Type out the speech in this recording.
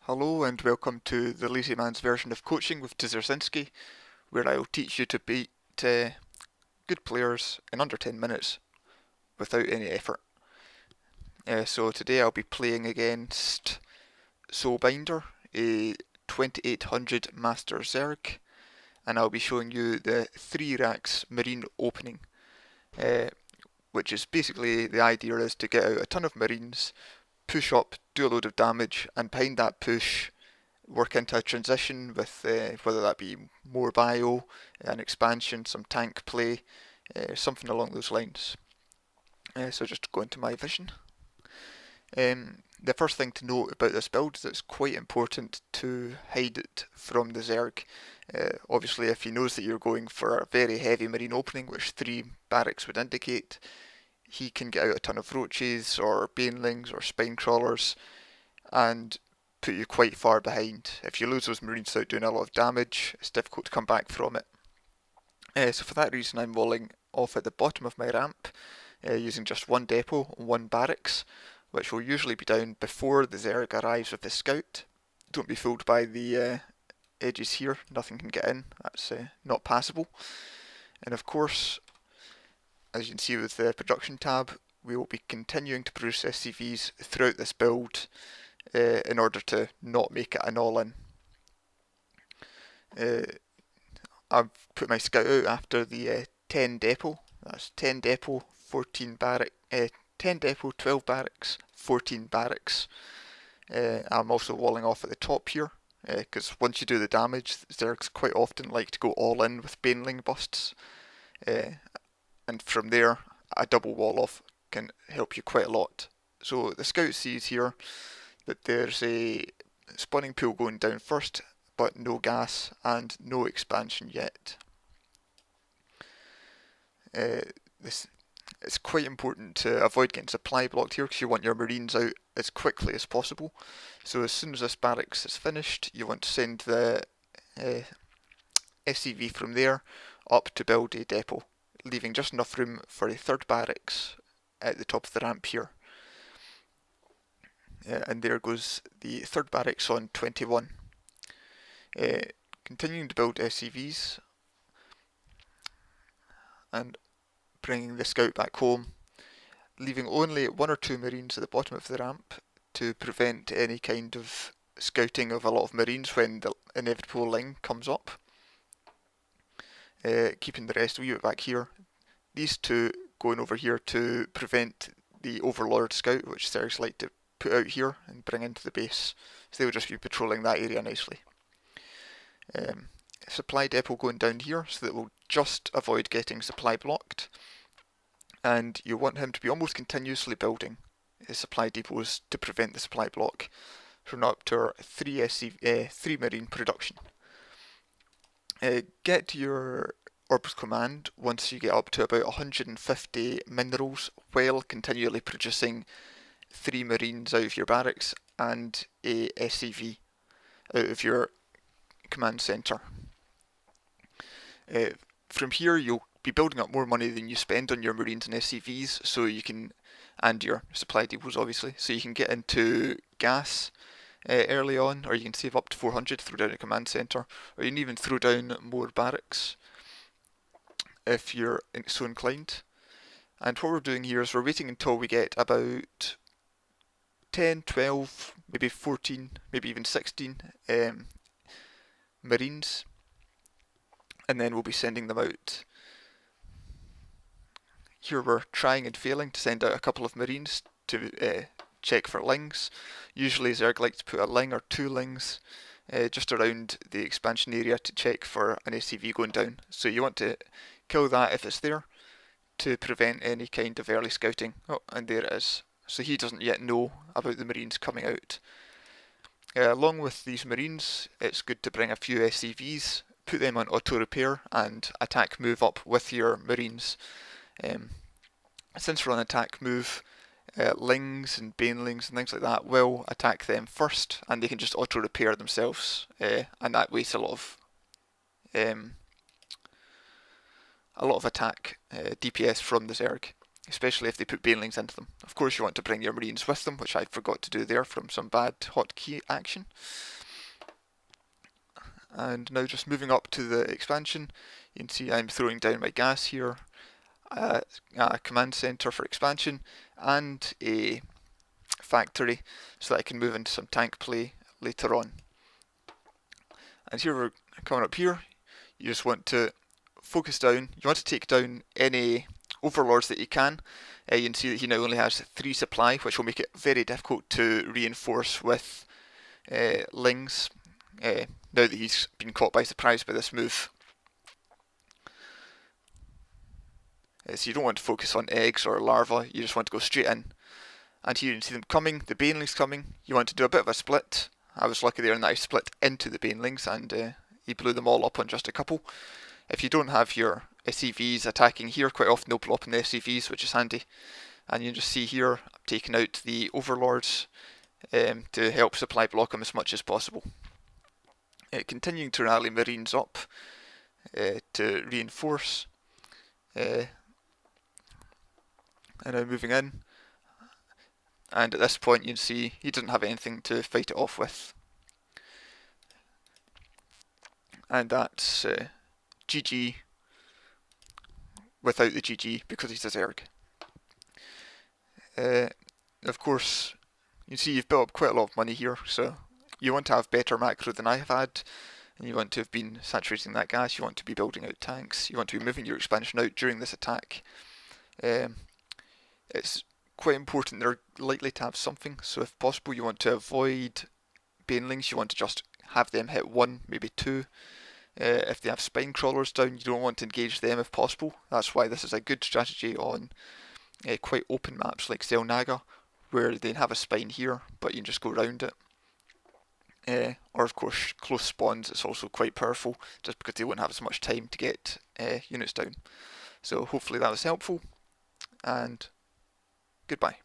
Hello and welcome to the Lazy Man's version of coaching with TvZ, where I'll teach you to beat good players in under 10 minutes without any effort. So today I'll be playing against Soulbinder, a 2800 Master Zerg, and I'll be showing you the 3 racks Marine opening, which is basically the idea is to get out a ton of Marines, push up, do a load of damage, and behind that push work into a transition with whether that be more bio, an expansion, some tank play, something along those lines. So just go into my vision. The first thing to note about this build is that it's quite important to hide it from the Zerg. Obviously, if he knows that you're going for a very heavy marine opening, which 3 barracks would indicate, he can get out a ton of roaches or banelings or spine crawlers and put you quite far behind. If you lose those marines without doing a lot of damage, it's difficult to come back from it. So for that reason I'm walling off at the bottom of my ramp using just one depot and 1 barracks, which will usually be down before the Zerg arrives with the scout. Don't be fooled by the edges here, nothing can get in, that's not passable. And of course, as you can see with the production tab, we will be continuing to produce SCVs throughout this build in order to not make it an all-in. I've put my scout out after the 10 depot, that's 10 depot, 14 barrack, 10 depot, 12 barracks, 14 barracks. I'm also walling off at the top here, because once you do the damage, Zergs quite often like to go all in with baneling busts, and from there a double wall off can help you quite a lot. So the scout sees here that there's a spawning pool going down first, but no gas and no expansion yet. It's quite important to avoid getting supply blocked here because you want your marines out as quickly as possible. So as soon as this barracks is finished, you want to send the SCV from there up to build a depot, leaving just enough room for a 3rd barracks at the top of the ramp here. And there goes the 3rd barracks on 21. Continuing to build SCVs and bringing the scout back home, leaving only 1 or 2 marines at the bottom of the ramp to prevent any kind of scouting of a lot of marines when the inevitable line comes up. Keeping the rest a wee bit back here. These 2 going over here to prevent the Overlord scout, which Zergs like to put out here and bring into the base. So they'll just be patrolling that area nicely. Supply depot going down here so that we'll just avoid getting supply blocked. And you want him to be almost continuously building his supply depots to prevent the supply block. So we're now up to our 3 marine production. Get to your Orbs command once you get up to about 150 minerals while continually producing 3 marines out of your barracks and a SCV out of your command centre. From here you'll be building up more money than you spend on your marines and SCVs, so you can, and your supply depots obviously, so you can get into gas early on, or you can save up to 400, throw down a command centre, or you can even throw down more barracks if you're so inclined. And what we're doing here is we're waiting until we get about 10, 12, maybe 14, maybe even 16 marines, and then we'll be sending them out. Here we're trying and failing to send out a couple of marines to check for lings. Usually Zerg like to put a ling or 2 lings just around the expansion area to check for an SCV going down. So you want to kill that if it's there to prevent any kind of early scouting. Oh, and there it is. So he doesn't yet know about the marines coming out. Along with these marines, it's good to bring a few SCVs, put them on auto repair and attack move up with your marines. Since we're on attack move, lings and banelings and things like that will attack them first, and they can just auto repair themselves, and that wastes a lot of attack DPS from the Zerg. especially if they put banelings into them. Of course you want to bring your marines with them, which I forgot to do there from some bad hotkey action. And now just moving up to the expansion, you can see I'm throwing down my gas here, a command center for expansion, and a factory so that I can move into some tank play later on. And here we're coming up here, you just want to focus down, you want to take down any overlords that you can. You can see that he now only has 3 supply, which will make it very difficult to reinforce with lings, now that he's been caught by surprise by this move. So you don't want to focus on eggs or larvae, you just want to go straight in. And here you can see them coming, the banelings coming. You want to do a bit of a split. I was lucky there in that I split into the banelings and he blew them all up on just a couple. If you don't have your SCVs attacking here, quite often they'll blow up in the SCVs, which is handy. And you can just see here, I'm taking out the overlords to help supply block them as much as possible. Continuing to rally marines up to reinforce. And now moving in. And at this point you can see he doesn't have anything to fight it off with. And that's GG without the GG because he's a Zerg. Of course, you see you've built up quite a lot of money here, so you want to have better macro than I have had, and you want to have been saturating that gas, you want to be building out tanks, you want to be moving your expansion out during this attack. It's quite important they're likely to have something, so if possible you want to avoid banelings, you want to just have them hit 1, maybe 2. If they have spine crawlers down, you don't want to engage them if possible. That's why this is a good strategy on quite open maps like Zelnaga, where they have a spine here, but you can just go around it. Or of course, close spawns, it's also quite powerful, just because they won't have as much time to get units down. So hopefully that was helpful, and goodbye.